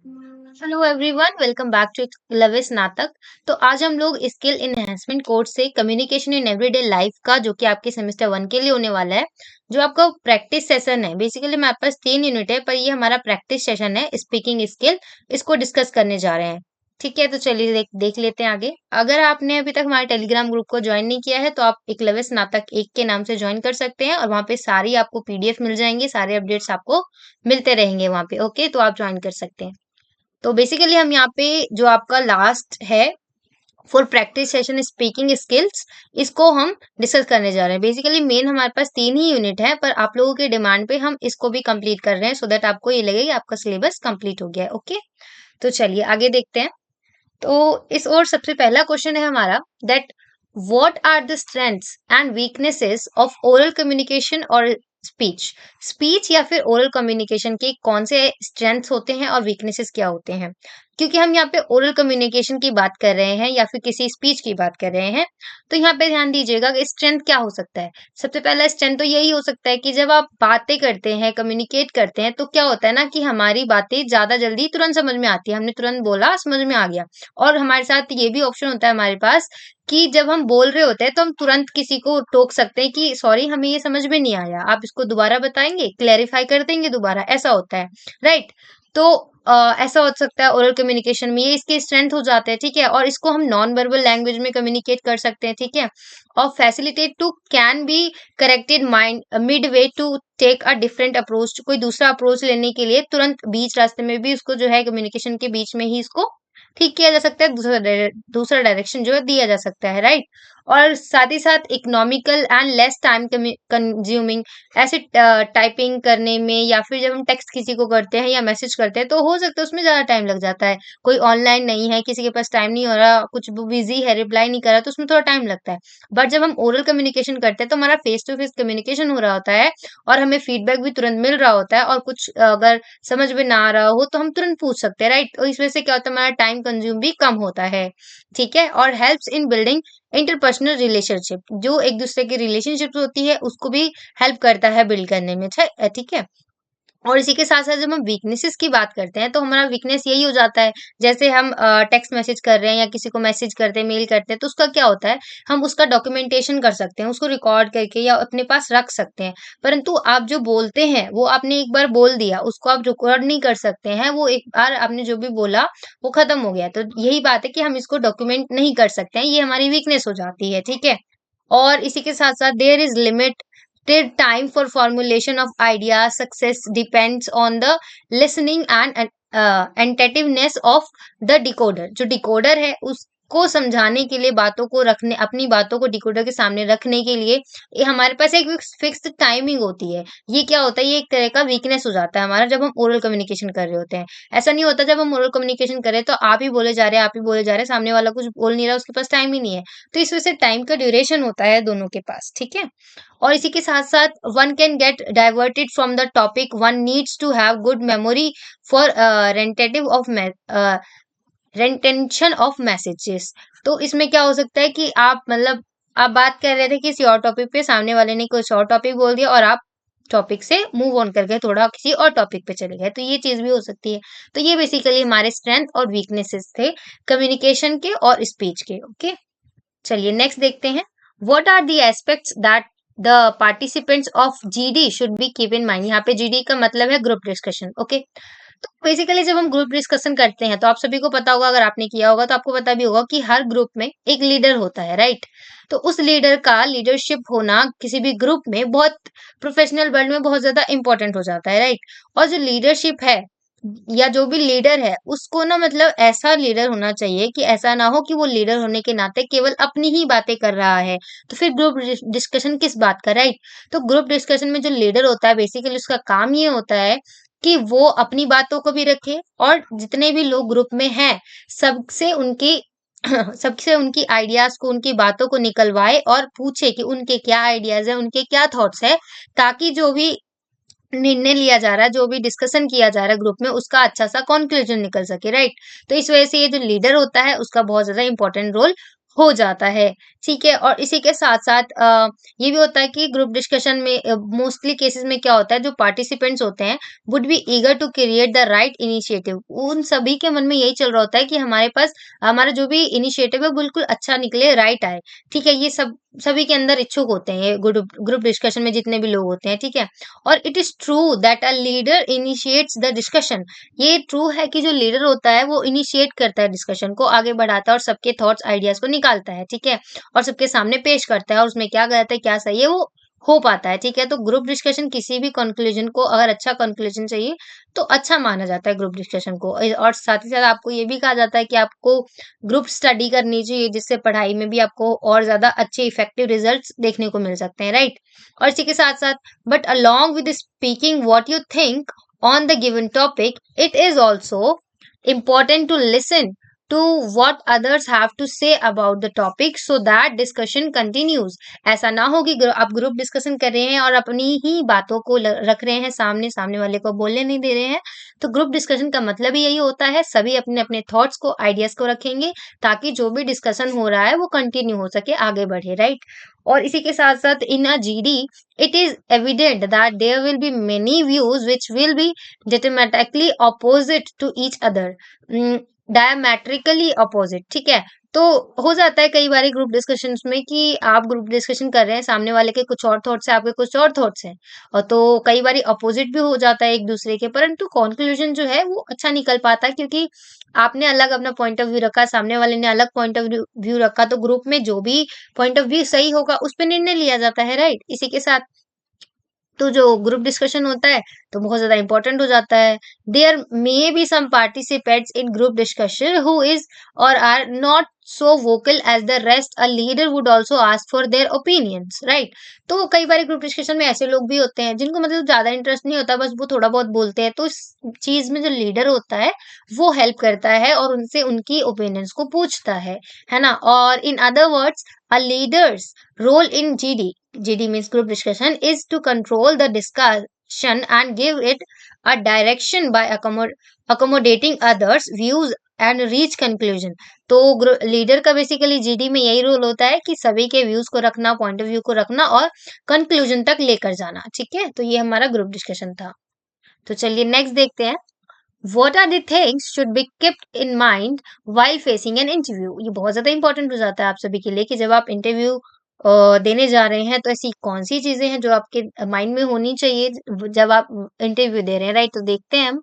Hello everyone, welcome back to लविस नाटक। तो आज हम लोग स्किल इनहेंसमेंट कोर्स से कम्युनिकेशन इन एवरीडे लाइफ का जो कि आपके सेमेस्टर 1 के लिए होने वाला है, जो आपका प्रैक्टिस सेशन है। बेसिकली हमारे पास 3 यूनिट है, पर ये हमारा प्रैक्टिस सेशन है स्पीकिंग स्किल। इसको डिस्कस करने जा रहे हैं। ठीक है, तो चलिए देख लेते हैं आगे। अगर आपने अभी तक हमारे टेलीग्राम ग्रुप को ज्वाइन नहीं किया है तो आप एक लविस नाटक 1 के नाम से ज्वाइन कर सकते हैं, और वहाँ पे सारी आपको पीडीएफ मिल जाएंगे, सारे अपडेट्स आपको मिलते रहेंगे वहाँ पे। ओके, तो आप ज्वाइन कर सकते हैं। तो बेसिकली हम यहाँ पे जो आपका लास्ट है for practice session speaking skills, इसको हम डिस्कस करने जा रहे हैं। बेसिकली मेन हमारे पास 3 ही यूनिट है, पर आप लोगों के डिमांड पे हम इसको भी कंप्लीट कर रहे हैं, सो दैट आपको ये लगे कि आपका सिलेबस कंप्लीट हो गया है। ओके, तो चलिए आगे देखते हैं। तो इस ओर सबसे पहला क्वेश्चन है हमारा that what are the strengths and weaknesses of oral communication और स्पीच। स्पीच या फिर ओरल कम्युनिकेशन के कौन से स्ट्रेंथ्स होते हैं और वीकनेसेस क्या होते हैं। क्योंकि हम यहाँ पे ओरल कम्युनिकेशन की बात कर रहे हैं या फिर किसी स्पीच की बात कर रहे हैं, तो यहाँ पे ध्यान दीजिएगा कि स्ट्रेंथ क्या हो सकता है। सबसे पहला स्ट्रेंथ तो यही हो सकता है कि जब आप बातें करते हैं, कम्युनिकेट करते हैं, तो क्या होता है ना कि हमारी बातें ज्यादा जल्दी तुरंत समझ में आती है। हमने तुरंत बोला, समझ में आ गया। और हमारे साथ ये भी ऑप्शन होता है हमारे पास कि जब हम बोल रहे होते हैं तो हम तुरंत किसी को टोक सकते हैं कि सॉरी, हमें ये समझ में नहीं आया, आप इसको दोबारा बताएंगे, क्लेरिफाई कर देंगे दोबारा, ऐसा होता है। राइट। तो ऐसा हो सकता है ओरल कम्युनिकेशन में, ये इसके स्ट्रेंथ हो जाते हैं। ठीक है, और इसको हम नॉन वर्बल लैंग्वेज में कम्युनिकेट कर सकते हैं। ठीक है, और facilitate to can be corrected mind midway to take a different approach. कोई दूसरा अप्रोच लेने के लिए तुरंत बीच रास्ते में भी उसको जो है कम्युनिकेशन के बीच में ही इसको ठीक किया जा सकता है, दूसरा डायरेक्शन जो है दिया जा सकता है। राइट। और साथ ही साथ economical and less time consuming. ऐसे टाइपिंग करने में या फिर जब हम टेक्स्ट किसी को करते हैं या मैसेज करते हैं तो हो सकता है उसमें ज्यादा टाइम लग जाता है। कोई ऑनलाइन नहीं है, किसी के पास टाइम नहीं हो रहा, कुछ बिजी है, रिप्लाई नहीं कर रहा, तो उसमें थोड़ा टाइम लगता है। बट जब हम ओरल कम्युनिकेशन करते हैं तो हमारा फेस टू फेस कम्युनिकेशन हो रहा होता है, और हमें फीडबैक भी तुरंत मिल रहा होता है, और कुछ अगर समझ में ना आ रहा हो तो हम तुरंत पूछ सकते हैं। राइट। और इस वजह से क्या होता है, हमारा टाइम कंज्यूम भी कम होता है। ठीक है, और helps in building interpersonal relationship. जो एक दूसरे की रिलेशनशिप होती है उसको भी हेल्प करता है बिल्ड करने में। ठीक है। और इसी के साथ साथ जब हम वीकनेसेस की बात करते हैं तो हमारा वीकनेस यही हो जाता है, जैसे हम टेक्स्ट मैसेज कर रहे हैं या किसी को मैसेज करते हैं, मेल करते हैं, तो उसका क्या होता है, हम उसका डॉक्यूमेंटेशन कर सकते हैं, उसको रिकॉर्ड करके या अपने पास रख सकते हैं। परंतु आप जो बोलते हैं वो आपने एक बार बोल दिया, उसको आप रिकॉर्ड नहीं कर सकते हैं। वो एक बार आपने जो भी बोला वो खत्म हो गया, तो यही बात है कि हम इसको डॉक्यूमेंट नहीं कर सकते हैं, ये हमारी वीकनेस हो जाती है। ठीक है। और इसी के साथ साथ there is limited time for formulation of idea. Success depends on the listening and attentiveness of the decoder. जो डिकोडर है उसको समझाने के लिए, बातों को रखने, अपनी बातों को डिकोडर के सामने रखने के लिए ये हमारे पास एक फिक्स्ड टाइमिंग होती है। ये क्या होता है, ये एक तरह का वीकनेस हो जाता है हमारा जब हम ओरल कम्युनिकेशन कर रहे होते हैं। ऐसा नहीं होता जब हम ओरल कम्युनिकेशन कर रहे हैं तो आप ही बोले जा रहे हैं, आप ही बोले जा रहे हैं, सामने वाला कुछ बोल नहीं रहा, उसके पास टाइम ही नहीं है। तो इस वजह से टाइम का ड्यूरेशन होता है दोनों के पास। ठीक है। और इसी के साथ साथ one can get diverted from the topic, one needs to have good memory for retentive of retention of messages. तो इसमें क्या हो सकता है कि आप मतलब आप बात कर रहे थे किसी और टॉपिक पे, सामने वाले ने कुछ और टॉपिक बोल दिया और आप टॉपिक से मूव ऑन करके थोड़ा किसी और टॉपिक पे चले गए, तो ये चीज भी हो सकती है। तो ये बेसिकली हमारे स्ट्रेंथ और वीकनेसेस थे कम्युनिकेशन के और स्पीच के। ओके, चलिए नेक्स्ट देखते हैं। What are the aspects that the participants of GD should be keep in mind. यहाँ पे जीडी का मतलब है ग्रुप डिस्कशन। ओके, तो बेसिकली जब हम ग्रुप डिस्कशन करते हैं तो आप सभी को पता होगा, अगर आपने किया होगा तो आपको पता भी होगा कि हर ग्रुप में एक लीडर होता है। राइट। तो उस लीडर का लीडरशिप होना किसी भी ग्रुप में बहुत प्रोफेशनल वर्ल्ड में बहुत ज्यादा इंपॉर्टेंट हो जाता है। राइट। और जो लीडरशिप है या जो भी लीडर है उसको ना, मतलब ऐसा लीडर होना चाहिए कि ऐसा ना हो कि वो लीडर होने के नाते केवल अपनी ही बातें कर रहा है, तो फिर ग्रुप डिस्कशन किस बात का। राइट। तो ग्रुप डिस्कशन में जो लीडर होता है बेसिकली उसका काम ये होता है कि वो अपनी बातों को भी रखे, और जितने भी लोग ग्रुप में हैं सबसे उनकी सबसे उनकी आइडियाज को, उनकी बातों को निकलवाए और पूछे कि उनके क्या आइडियाज है, उनके क्या थॉट्स है, ताकि जो भी निर्णय लिया जा रहा है, जो भी डिस्कशन किया जा रहा है ग्रुप में, उसका अच्छा सा कंक्लूजन निकल सके। राइट। तो इस वजह से ये जो लीडर होता है उसका बहुत ज्यादा इंपॉर्टेंट रोल हो जाता है, ठीक है। और इसी के साथ-साथ ये भी होता है कि ग्रुप डिस्कशन में मोस्टली केसेस में क्या होता है, जो पार्टिसिपेंट्स होते हैं would be eager to create the right initiative. उन सभी के मन में यही चल रहा होता है कि हमारे पास हमारा जो भी इनिशिएटिव है बिल्कुल अच्छा निकले, राइट आए, ठीक है। ये सभी के अंदर इच्छुक होते हैं, ये ग्रुप ग्रुप डिस्कशन में जितने भी लोग होते हैं, ठीक है। और it is true that a leader initiates the discussion. ये ट्रू है कि जो लीडर होता है वो इनिशिएट करता है, डिस्कशन को आगे बढ़ाता है और सबके थॉट्स आइडियाज को निकालता है, ठीक है। और सबके सामने पेश करता है और उसमें क्या गलत है क्या सही है वो हो पाता है, ठीक है। तो ग्रुप डिस्कशन किसी भी कंक्लूजन को, अगर अच्छा कंक्लूजन चाहिए तो अच्छा माना जाता है ग्रुप डिस्कशन को। और साथ ही साथ आपको ये भी कहा जाता है कि आपको ग्रुप स्टडी करनी चाहिए, जिससे पढ़ाई में भी आपको और ज्यादा अच्छे इफेक्टिव रिजल्ट्स देखने को मिल सकते हैं, राइट। और इसी के साथ साथ but along with speaking what you think on the given topic, it is also important to listen to what others have to say about the topic so that discussion continues। ऐसा ना हो कि आप ग्रुप डिस्कशन कर रहे हैं और अपनी ही बातों को रख रहे हैं सामने, सामने वाले को बोलने नहीं दे रहे हैं। तो ग्रुप डिस्कशन का मतलब ही यही होता है, सभी अपने अपने थॉट्स को, आइडियाज को रखेंगे ताकि जो भी डिस्कशन हो रहा है वो कंटिन्यू हो सके, आगे बढ़े, राइट। और इसी के साथ साथ इन अ GD it is evident that there will be many views which will be diametrically opposite to each other, diametrically opposite, ठीक है। तो हो जाता है कई बार ग्रुप डिस्कशंस में कि आप ग्रुप डिस्कशन कर रहे हैं, सामने वाले के कुछ और थॉट्स है, आपके कुछ और थॉट्स हैं, और तो कई बार अपोजिट भी हो जाता है एक दूसरे के, परंतु कंक्लूजन जो है वो अच्छा निकल पाता है, क्योंकि आपने अलग अपना पॉइंट ऑफ व्यू रखा, सामने वाले ने अलग पॉइंट ऑफ व्यू रखा, तो ग्रुप में जो भी पॉइंट ऑफ व्यू सही होगा उस पर निर्णय लिया जाता है, राइट। इसी के साथ तो जो ग्रुप डिस्कशन होता है तो बहुत ज्यादा इंपॉर्टेंट हो जाता है। There may be some participants in group discussion who is or are not so vocal as the rest, a leader would also ask for their opinions, right. तो कई बार ग्रुप डिस्कशन में ऐसे लोग भी होते हैं जिनको मतलब ज्यादा इंटरेस्ट नहीं होता, बस वो थोड़ा बहुत बोलते हैं, तो इस चीज में जो लीडर होता है वो हेल्प करता है और उनसे उनकी ओपिनियंस को पूछता है ना। और in other words a leaders role in GD means group discussion is to control the discussion and give it a direction by accommodating others views and reach conclusion। तो लीडर का बेसिकली जीडी में यही role होता है कि सभी के views को रखना, पॉइंट ऑफ व्यू को रखना और कंक्लूजन तक लेकर जाना, ठीक है। तो ये हमारा ग्रुप डिस्कशन था। तो चलिए नेक्स्ट देखते हैं, What are the things should be kept in mind while facing an interview? ये बहुत ज्यादा इंपॉर्टेंट हो जाता है आप सभी के लिए कि जब आप इंटरव्यू देने जा रहे हैं तो ऐसी कौन सी चीजें हैं जो आपके माइंड में होनी चाहिए जब आप इंटरव्यू दे रहे हैं, राइट। तो देखते हैं हम।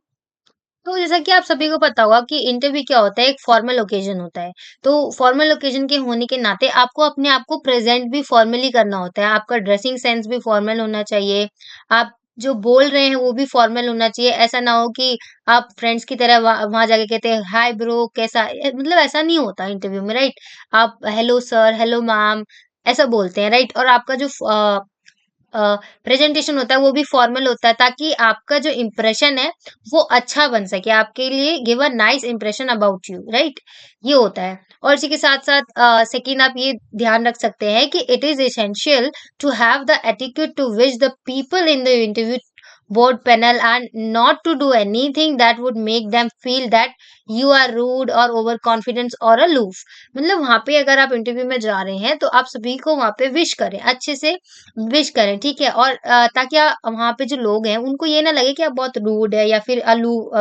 तो जैसा कि आप सभी को पता होगा कि इंटरव्यू क्या होता है, एक फॉर्मल ओकेजन होता है। तो फॉर्मल ओकेजन के होने के नाते आपको अपने आप को प्रेजेंट भी फॉर्मली करना होता है, आपका ड्रेसिंग सेंस भी फॉर्मल होना चाहिए, आप जो बोल रहे हैं वो भी फॉर्मल होना चाहिए। ऐसा ना हो कि आप फ्रेंड्स की तरह वहां जाके कहते हैं हाय ब्रो कैसा मतलब ऐसा नहीं होता इंटरव्यू में, राइट। आप हेलो सर, हेलो मैम ऐसा बोलते हैं, राइट। और आपका जो प्रेजेंटेशन होता है वो भी फॉर्मल होता है ताकि आपका जो इम्प्रेशन है वो अच्छा बन सके, आपके लिए give a nice impression about you, right. ये होता है। और इसी के साथ साथ सेकंड आप ये ध्यान रख सकते हैं कि it is essential to have the attitude to which the people in the interview board panel and not to do anything that would make them feel that you are rude or overconfident or aloof। मतलब वहां पे अगर आप interview में जा रहे हैं तो आप सभी को वहां पे विश करें, अच्छे से विश करें, ठीक है। और ताकि वहां पे जो लोग हैं उनको ये ना लगे कि आप बहुत रूड है या फिर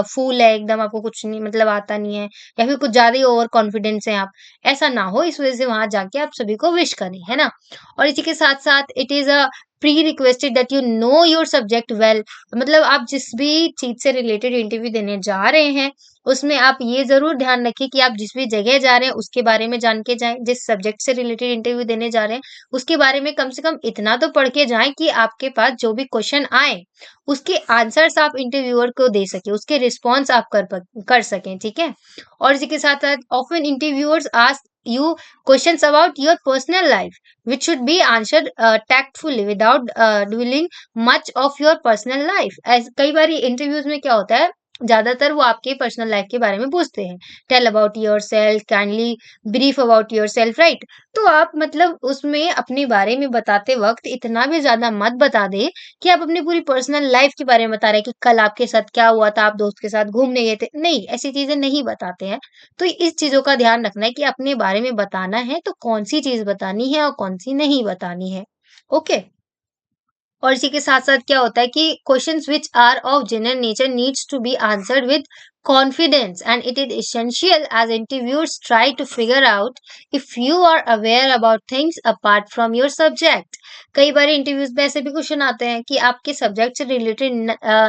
फूल है एकदम, आपको कुछ नहीं मतलब आता नहीं है या फिर कुछ ज्यादा ही ओवर कॉन्फिडेंस है आप, ऐसा ना हो। इस वजह से वहां जाके आप सभी को विश करें, है ना। और इसी के साथ साथ it is a pre requested that you know your subject well. मतलब आप जिस भी चीज से रिलेटेड इंटरव्यू देने जा रहे हैं उसमें आप ये जरूर ध्यान रखें कि आप जिस भी जगह जा रहे हैं उसके बारे में जान के जाएं, जिस सब्जेक्ट से रिलेटेड इंटरव्यू देने जा रहे हैं उसके बारे में कम से कम इतना तो पढ़ के जाएं कि आपके पास जो भी क्वेश्चन आए उसके आंसर्स आप इंटरव्यूअर को दे सके, उसके रिस्पॉन्स आप कर सकें, ठीक है। और इसी के साथ साथ often interviewers ask you questions about your personal life which should be answered tactfully without dwelling much of your personal life। कई बार इंटरव्यूज में क्या होता है ज्यादातर वो आपके पर्सनल लाइफ के बारे में पूछते हैं। Tell about yourself, kindly brief about yourself, right. तो आप मतलब उसमें अपने बारे में बताते वक्त इतना भी ज्यादा मत बता दे कि आप अपनी पूरी पर्सनल लाइफ के बारे में बता रहे हैं कि कल आपके साथ क्या हुआ था, आप दोस्त के साथ घूमने गए थे, नहीं, ऐसी चीजें नहीं बताते हैं। तो इस चीजों का ध्यान रखना है कि अपने बारे में बताना है तो कौन सी चीज बतानी है और कौन सी नहीं बतानी है। ओके। और इसी के साथ-साथ क्या होता है कि questions which are of general nature needs to be answered with confidence, and it is essential as interviewers try to figure out if you are aware about things apart from your subject. कई बार interviews में ऐसे भी question आते हैं कि आपके subject से related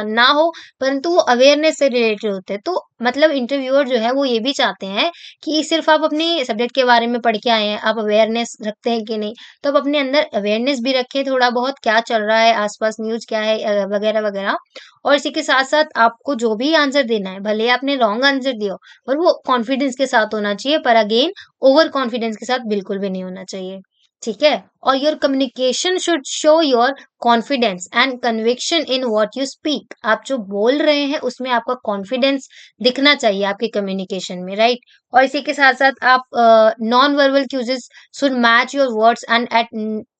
ना हो, परंतु वो अवेयरनेस से रिलेटेड होते हैं। तो मतलब इंटरव्यूअर जो है वो ये भी चाहते हैं कि सिर्फ आप अपने सब्जेक्ट के बारे में पढ़ के आए हैं, आप अवेयरनेस रखते हैं कि नहीं। तो आप अपने अंदर अवेयरनेस भी रखें थोड़ा बहुत, क्या चल रहा है आसपास, न्यूज़ क्या है वगैरह वगैरह। और इसी के साथ-साथ आपको जो भी आंसर देना है, भले आपने रॉन्ग आंसर दिया हो, पर वो कॉन्फिडेंस के साथ होना चाहिए, पर अगेन ओवर कॉन्फिडेंस के साथ बिल्कुल भी नहीं होना चाहिए। ठीक है? और your communication should show your confidence and conviction in what you speak. आप जो बोल रहे हैं उसमें आपका कॉन्फिडेंस दिखना चाहिए आपके कम्युनिकेशन में, राइट। और इसी के साथ साथ आप non verbal cues should match your words, and at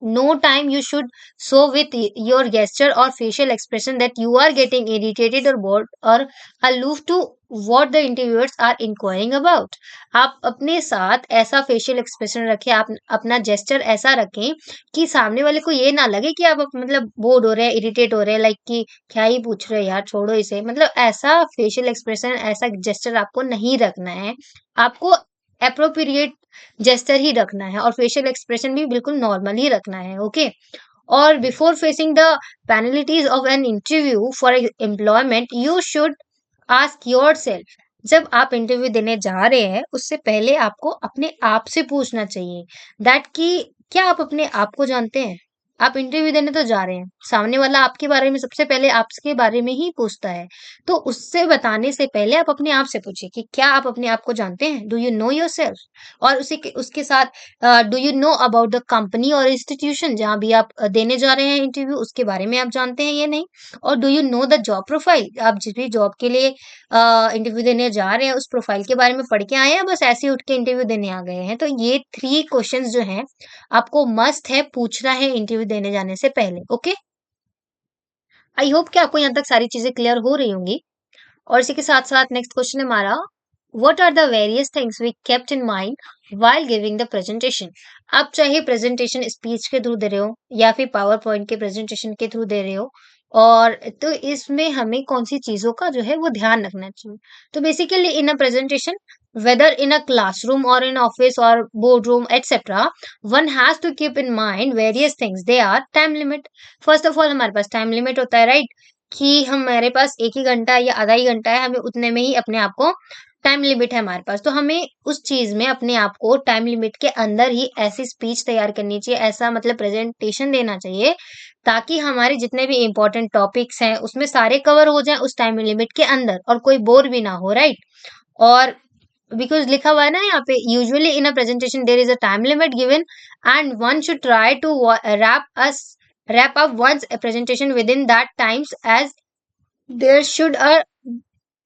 no time you should show with your gesture or facial expression that you are getting irritated or bored or aloof to what the interviewers are inquiring about. आप अपने साथ ऐसा facial expression रखें, आप अपना gesture ऐसा रखें कि सामने वाले को ये ना लगे कि आप मतलब बोर्ड हो रहे हैं, इरिटेट हो रहे हैं, लाइक कि क्या ही पूछ रहे हैं यार, छोड़ो इसे। मतलब ऐसा फेशियल एक्सप्रेशन, ऐसा जेस्चर आपको नहीं रखना है। आपको एप्रोप्रिएट जेस्चर ही रखना है और फेशियल एक्सप्रेशन भी बिल्कुल नॉर्मल ही रखना है। ओके। और before facing the penalties of an interview for employment you should ask your self. जब आप इंटरव्यू देने जा रहे हैं उससे पहले आपको अपने आप से पूछना चाहिए दैट कि क्या आप अपने आप को जानते हैं। आप इंटरव्यू देने तो जा रहे हैं, सामने वाला आपके बारे में सबसे पहले आपके बारे में ही पूछता है। तो उससे बताने से पहले आप अपने आप से पूछिए कि क्या आप अपने आप को जानते हैं, do you know your self. और उसके साथ do you know about the company और इंस्टीट्यूशन जहाँ भी आप देने जा रहे हैं इंटरव्यू, उसके बारे में आप जानते हैं या नहीं। और do you know the job profile, आप जिस भी जॉब के लिए इंटरव्यू देने जा रहे हैं उस प्रोफाइल के बारे में पढ़ के आए हैं, बस ऐसे ही उठ के इंटरव्यू देने आ गए हैं। तो ये 3 क्वेश्चंस जो हैं आपको मस्ट है पूछना है इंटरव्यू देने जाने से पहले। ओके। आई होप कि आपको यहाँ तक सारी चीजें क्लियर हो रही होंगी। और इसी के साथ साथ नेक्स्ट क्वेश्चन है हमारा, what are the various things we kept in mind while giving the presentation. आप चाहे प्रेजेंटेशन स्पीच के थ्रू दे रहे हो या फिर पावर पॉइंट के प्रेजेंटेशन के थ्रू दे रहे हो, और तो इसमें हमें कौन सी चीजों का जो है वो ध्यान रखना चाहिए। तो basically in a presentation, whether in a classroom or in office or boardroom etc, one has to keep in mind various things. They are time limit. first of all हमारे पास टाइम लिमिट होता है, right, कि हमारे पास 1 ही घंटा या आधा ही घंटा है, हमें उतने में ही अपने आप को टाइम लिमिट है हमारे पास। तो हमें उस चीज में अपने आप को टाइम लिमिट के अंदर ही ऐसी स्पीच तैयार करनी चाहिए, ऐसा मतलब प्रेजेंटेशन देना चाहिए ताकि हमारे जितने भी इम्पोर्टेंट टॉपिक्स हैं उसमें सारे कवर हो जाएं उस टाइम लिमिट के अंदर और कोई बोर भी ना हो, राइट। और बिकॉज लिखा हुआ है ना यहाँ पे, usually in a presentation there is a time limit given and one should try to wrap up one's presentation within that times, as there should a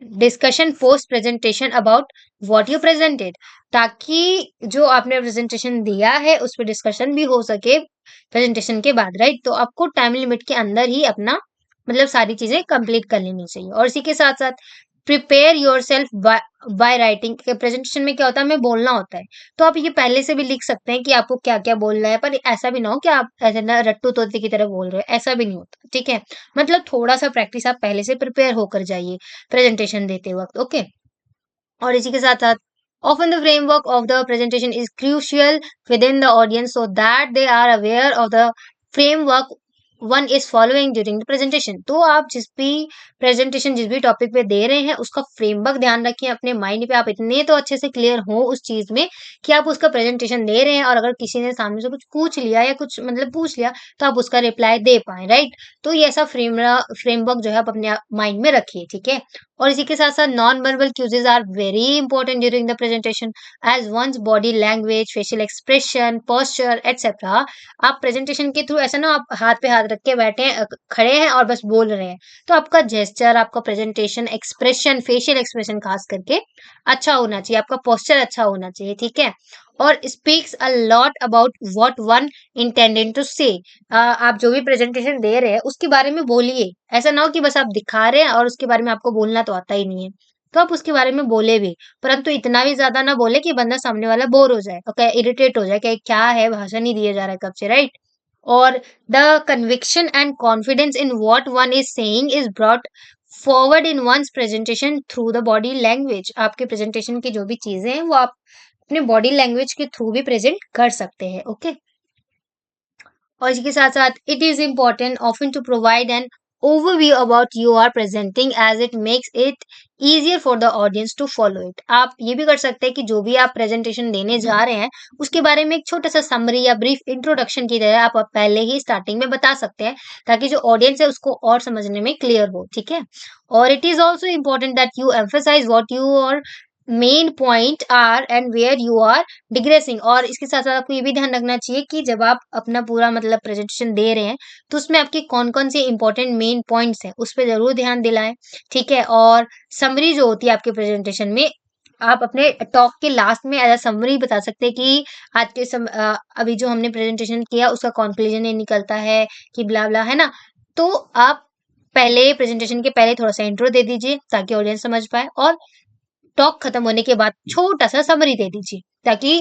discussion post presentation about what you presented, ताकि जो आपने presentation दिया है उस पर discussion भी हो सके प्रेजेंटेशन के बाद, राइट। तो आपको टाइम लिमिट के अंदर ही अपना मतलब सारी चीजें कंप्लीट कर लेनी चाहिए। और इसी के साथ साथ prepare your self by writing. Presentation में क्या होता है, हमें बोलना होता है, तो आप ये पहले से भी लिख सकते हैं कि आपको क्या क्या बोलना है, पर ऐसा भी ना हो कि आप ऐसे ना रट्टू तोते की तरह बोल रहे हो, ऐसा भी नहीं होता, ठीक है। मतलब थोड़ा सा प्रैक्टिस आप पहले से प्रिपेयर होकर जाइए प्रेजेंटेशन देते वक्त। ओके। और इसी के साथ साथ often the framework of the presentation is crucial within the audience so that they are aware of the framework one is following during the presentation। तो आप जिस भी प्रेजेंटेशन जिस भी टॉपिक पे दे रहे हैं उसका फ्रेमवर्क ध्यान रखिए अपने माइंड पे, आप इतने तो अच्छे से क्लियर हो उस चीज में कि आप उसका प्रेजेंटेशन दे रहे हैं, और अगर किसी ने सामने से कुछ पूछ लिया या कुछ मतलब पूछ लिया तो आप उसका रिप्लाई दे पाए, राइट। तो ये ऐसा फ्रेमवर्क जो है आप अपने माइंड में रखिए, ठीक है। और इसी के साथ साथ non verbal cues are very important during the presentation, as one's body language, facial expression, posture etcetera. आप प्रेजेंटेशन के थ्रू ऐसा ना आप हाथ पे हाथ रख के बैठे हैं, खड़े हैं और बस बोल रहे हैं। तो आपका जेस्चर, आपका प्रेजेंटेशन, एक्सप्रेशन, फेशियल एक्सप्रेशन खास करके अच्छा होना चाहिए, आपका पोस्चर अच्छा होना चाहिए, ठीक है। और speaks a lot about what one intended to say. आप जो भी प्रेजेंटेशन दे रहे हैं उसके बारे में बोलिए। ऐसा ना हो कि बस आप दिखा रहे हैं और उसके बारे में आपको बोलना तो आता ही नहीं है। तो आप उसके बारे में बोले भी, परंतु इतना भी ज्यादा ना बोले कि बंदा सामने वाला बोर हो जाए और इरिटेट हो जाए कि क्या है, भाषण ही दिया जा रहा है कब से, राइट। और the conviction and confidence in what one is saying is brought forward in one's presentation through the body language. आपके प्रेजेंटेशन की जो भी चीजें हैं वो आप अपने बॉडी लैंग्वेज के थ्रू भी प्रेजेंट कर सकते हैं, ओके। और इसके साथ साथ it is important often to provide an overview about you are presenting as it makes it easier for the audience to follow it. आप ये भी कर सकते हैं कि जो भी आप प्रेजेंटेशन देने जा रहे हैं उसके बारे में एक छोटा सा समरी या ब्रीफ इंट्रोडक्शन की तरह आप पहले ही स्टार्टिंग में बता सकते हैं, ताकि जो ऑडियंस है उसको और समझने में क्लियर हो, ठीक है। और it is also important that you emphasize what you or main point are and where you are digressing. और इसके साथ साथ आपको ये भी ध्यान रखना चाहिए कि जब आप अपना पूरा मतलब प्रेजेंटेशन दे रहे हैं तो उसमें आपके कौन कौन से इंपॉर्टेंट मेन पॉइंट्स हैं उस पर जरूर ध्यान दिलाएं, ठीक है। और समरी जो होती है आपके प्रेजेंटेशन में, आप अपने टॉक के लास्ट में एज अ समरी बता सकते हैं कि आज के अभी जो हमने प्रेजेंटेशन किया उसका कंक्लूजन ये निकलता है कि ब्ला ब्ला, है ना। तो आप पहले प्रेजेंटेशन के पहले थोड़ा सा इंट्रो दे दीजिए ताकि ऑडियंस समझ पाए, और टॉक खत्म होने के बाद छोटा सा समरी दे दीजिए, ताकि,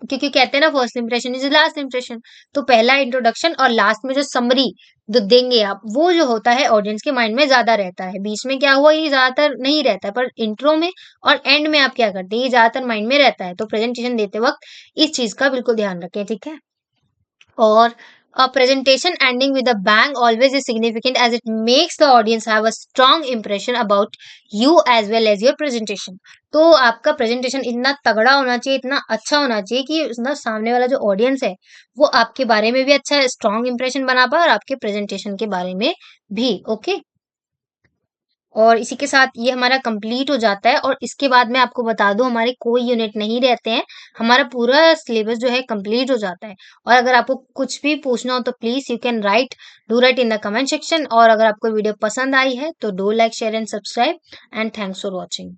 क्योंकि कहते हैं ना first impression is last impression. तो पहला इंट्रोडक्शन और लास्ट में जो समरी जो देंगे आप, वो जो होता है ऑडियंस के माइंड में ज्यादा रहता है। बीच में क्या हुआ ये ज्यादातर नहीं रहता है, पर इंट्रो में और एंड में आप क्या करते हैं ये ज्यादातर माइंड में रहता है। तो प्रेजेंटेशन देते वक्त इस चीज का बिल्कुल ध्यान रखें, ठीक है। और a presentation ending with a bang always is significant as it makes the audience have a strong impression about you as well as your presentation। तो आपका प्रेजेंटेशन इतना तगड़ा होना चाहिए, इतना अच्छा होना चाहिए कि ना सामने वाला जो ऑडियंस है वो आपके बारे में भी अच्छा स्ट्रॉन्ग इंप्रेशन बना पाए और आपके प्रेजेंटेशन के बारे में भी, ओके। और इसी के साथ ये हमारा कंप्लीट हो जाता है। और इसके बाद मैं आपको बता दूं हमारे कोई यूनिट नहीं रहते हैं, हमारा पूरा सिलेबस जो है कंप्लीट हो जाता है। और अगर आपको कुछ भी पूछना हो तो please you can write in the comment section. और अगर आपको वीडियो पसंद आई है तो do like share and subscribe and thanks for watching.